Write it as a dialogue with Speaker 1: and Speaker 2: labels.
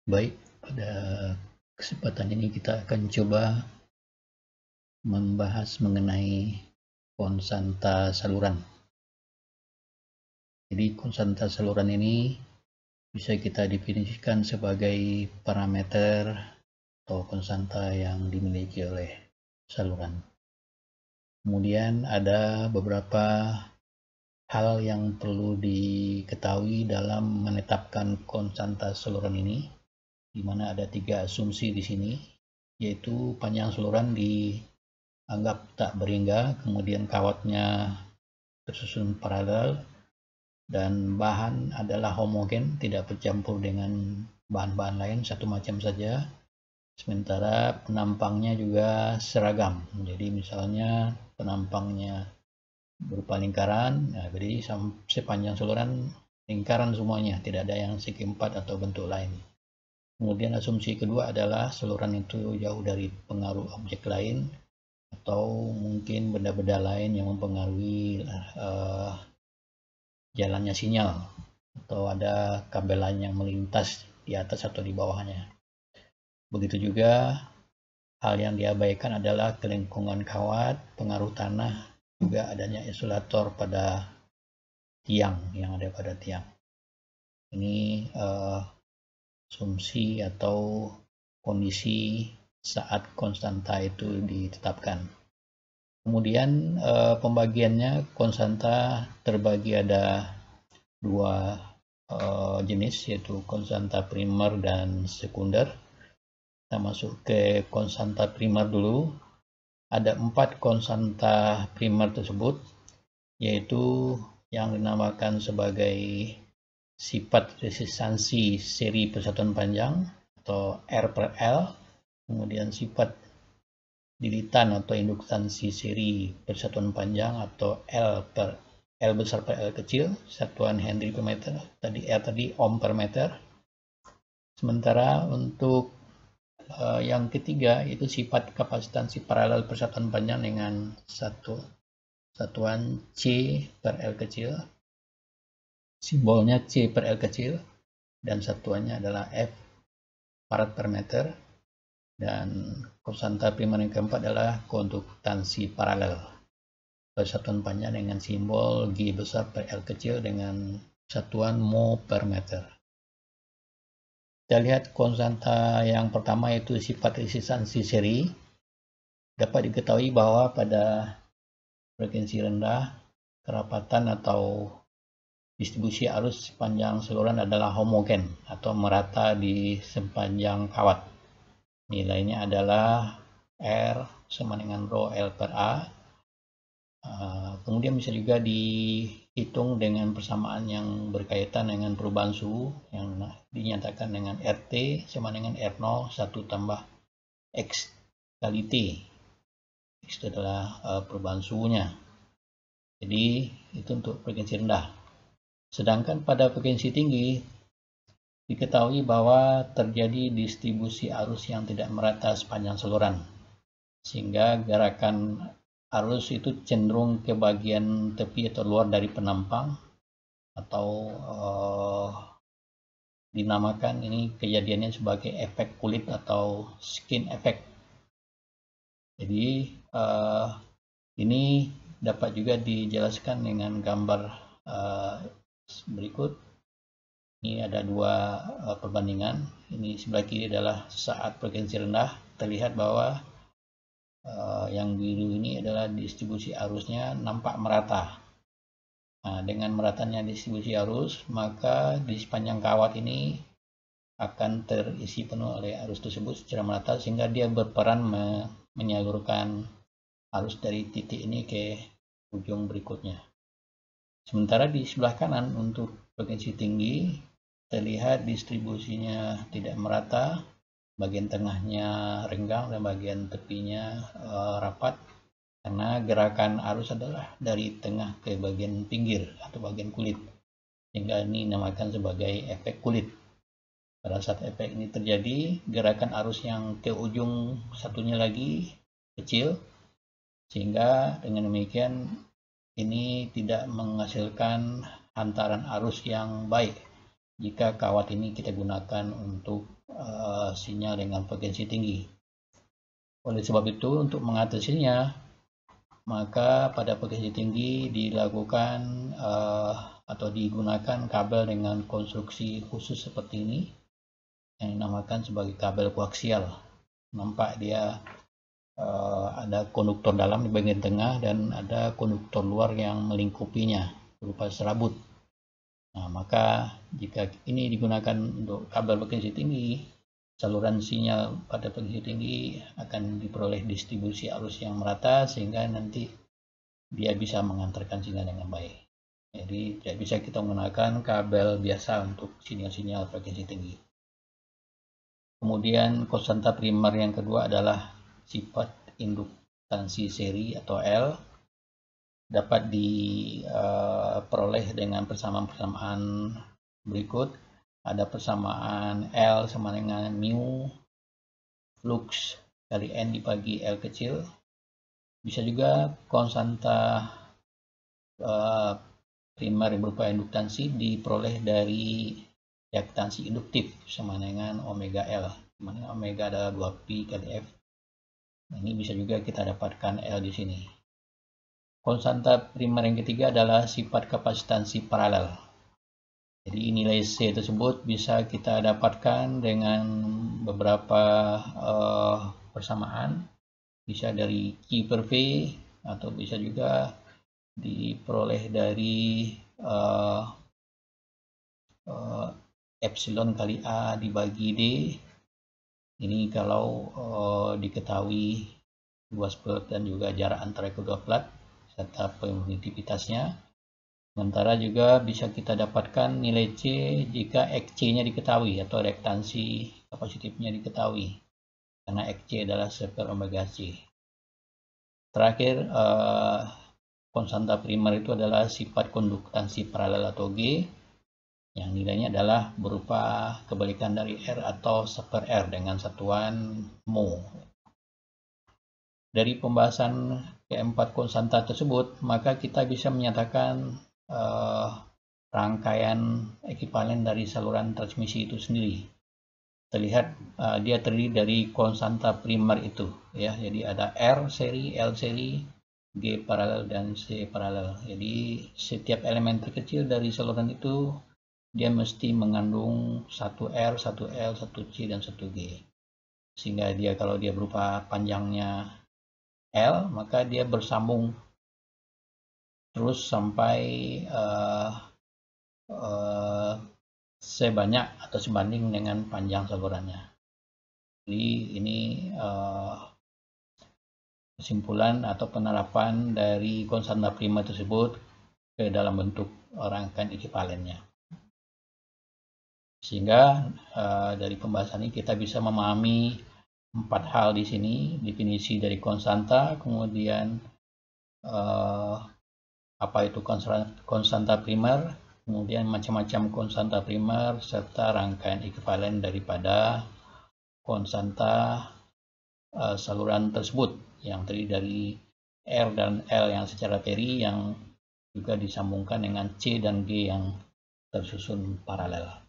Speaker 1: Baik, pada kesempatan ini kita akan coba membahas mengenai konstanta saluran. Jadi konstanta saluran ini bisa kita definisikan sebagai parameter atau konstanta yang dimiliki oleh saluran. Kemudian ada beberapa hal yang perlu diketahui dalam menetapkan konstanta saluran ini, di mana ada 3 asumsi di sini, yaitu panjang saluran dianggap tak berhingga, kemudian kawatnya tersusun paralel, dan bahan adalah homogen, tidak bercampur dengan bahan-bahan lain, satu macam saja. Sementara penampangnya juga seragam. Jadi misalnya penampangnya berupa lingkaran, nah, jadi sepanjang saluran lingkaran semuanya, tidak ada yang segi empat atau bentuk lain. Kemudian asumsi kedua adalah saluran itu jauh dari pengaruh objek lain atau mungkin benda-benda lain yang mempengaruhi jalannya sinyal, atau ada kabel lain yang melintas di atas atau di bawahnya. Begitu juga hal yang diabaikan adalah kelengkungan kawat, pengaruh tanah, juga adanya isolator pada tiang yang ada pada tiang. Ini asumsi atau kondisi saat konstanta itu ditetapkan. Kemudian pembagiannya, konstanta terbagi ada 2 jenis, yaitu konstanta primer dan sekunder. Kita masuk ke konstanta primer dulu. Ada 4 konstanta primer tersebut, yaitu yang dinamakan sebagai sifat resistansi seri persatuan panjang atau R per L, kemudian sifat lilitan atau induktansi seri persatuan panjang atau L besar per L kecil, satuan Henry per meter, tadi ohm per meter. Sementara untuk yang ketiga itu sifat kapasitansi paralel persatuan panjang dengan satuan C per L kecil, simbolnya C per L kecil, dan satuannya adalah F farad per meter. Dan konstanta primer yang keempat adalah konduktansi paralel persatuan panjang dengan simbol G besar per L kecil dengan satuan mho per meter. Kita lihat konstanta yang pertama, yaitu sifat resistansi seri. Dapat diketahui bahwa pada frekuensi rendah, kerapatan atau distribusi arus sepanjang saluran adalah homogen atau merata di sepanjang kawat. Nilainya adalah R sama dengan rho L per A. Kemudian bisa juga dihitung dengan persamaan yang berkaitan dengan perubahan suhu yang dinyatakan dengan RT sama dengan R0 1 tambah X kali T. X itu adalah perubahan suhunya. Jadi itu untuk frekuensi rendah. Sedangkan pada frekuensi tinggi diketahui bahwa terjadi distribusi arus yang tidak merata sepanjang saluran, sehingga gerakan arus itu cenderung ke bagian tepi atau luar dari penampang, atau dinamakan ini kejadiannya sebagai efek kulit atau skin effect. Jadi ini dapat juga dijelaskan dengan gambar berikut. Ini ada 2 perbandingan. Ini sebelah kiri adalah saat frekuensi rendah. Terlihat bahwa yang biru ini adalah distribusi arusnya nampak merata. Nah, dengan meratanya distribusi arus, maka di sepanjang kawat ini akan terisi penuh oleh arus tersebut secara merata, sehingga dia berperan menyalurkan arus dari titik ini ke ujung berikutnya. Sementara di sebelah kanan untuk frekuensi tinggi, terlihat distribusinya tidak merata, bagian tengahnya renggang dan bagian tepinya rapat, karena gerakan arus adalah dari tengah ke bagian pinggir atau bagian kulit, sehingga ini dinamakan sebagai efek kulit. Pada saat efek ini terjadi, gerakan arus yang ke ujung satunya lagi kecil, sehingga dengan demikian ini tidak menghasilkan hantaran arus yang baik jika kawat ini kita gunakan untuk sinyal dengan frekuensi tinggi. Oleh sebab itu, untuk mengatasinya, maka pada frekuensi tinggi dilakukan atau digunakan kabel dengan konstruksi khusus seperti ini yang dinamakan sebagai kabel koaksial. Nampak dia ada konduktor dalam di bagian tengah dan ada konduktor luar yang melingkupinya berupa serabut. Nah, maka jika ini digunakan untuk kabel frekuensi tinggi, saluran sinyal pada frekuensi tinggi akan diperoleh distribusi arus yang merata sehingga nanti dia bisa mengantarkan sinyal dengan baik. Jadi tidak bisa kita menggunakan kabel biasa untuk sinyal-sinyal frekuensi tinggi. Kemudian konstanta primer yang kedua adalah sifat induktansi seri atau L, dapat diperoleh dengan persamaan-persamaan berikut. Ada persamaan L sama dengan mu flux kali N dibagi L kecil. Bisa juga konstanta primer yang berupa induktansi diperoleh dari reaktansi induktif sama dengan omega L, dimana omega adalah 2pi kali F. Nah, ini bisa juga kita dapatkan L di sini. Konstanta primer yang ketiga adalah sifat kapasitansi paralel. Jadi nilai C tersebut bisa kita dapatkan dengan beberapa persamaan, bisa dari Q per V atau bisa juga diperoleh dari epsilon kali A dibagi D. Ini kalau diketahui luas plat dan juga jarak antara kedua plat serta permitivitasnya. Sementara juga bisa kita dapatkan nilai C jika XC-nya diketahui atau reaktansi kapasitifnya diketahui, karena XC adalah 1 per omega C. Terakhir, konstanta primer itu adalah sifat konduktansi paralel atau G, yang nilainya adalah berupa kebalikan dari R atau 1 per R dengan satuan mho. Dari pembahasan keempat konstanta tersebut, maka kita bisa menyatakan rangkaian ekivalen dari saluran transmisi itu sendiri. Terlihat dia terdiri dari konstanta primer itu, ya. Jadi ada R seri, L seri, G paralel dan C paralel. Jadi setiap elemen terkecil dari saluran itu dia mesti mengandung 1R, 1L, 1C dan 1G. Sehingga dia kalau dia berupa panjangnya L, maka dia bersambung terus sampai sebanyak atau sebanding dengan panjang salurannya. Jadi ini kesimpulan atau penerapan dari konstanta primer tersebut ke dalam bentuk rangkaian ekivalennya. Sehingga dari pembahasan ini kita bisa memahami 4 hal di sini: definisi dari konstanta, kemudian apa itu konstanta primer, kemudian macam-macam konstanta primer, serta rangkaian ekivalen daripada konstanta saluran tersebut yang terdiri dari R dan L yang secara peri yang juga disambungkan dengan C dan G yang tersusun paralel.